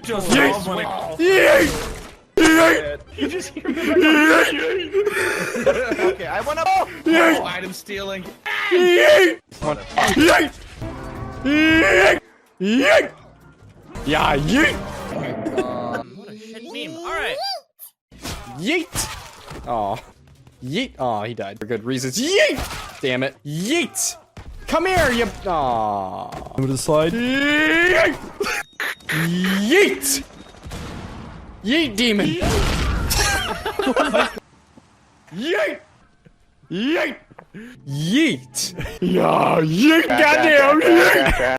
Just Yes. love when Yeet! Yeet! you just hear me. Okay, I wanna. Yeet! Item stealing. Yeet! Yeet! Yeet! Yeet! Yeah, yeet! What a shit meme. Alright. Yeet! Aw. Yeet! Aw, he died for good reasons. Yeet! Damn it. Yeet! Come here, you. Aw. Over the slide. Yeet! Yeet! Yeet, demon! Yeet! Yeet! Yeet! Yeah, yeet! Goddamn! Yeet!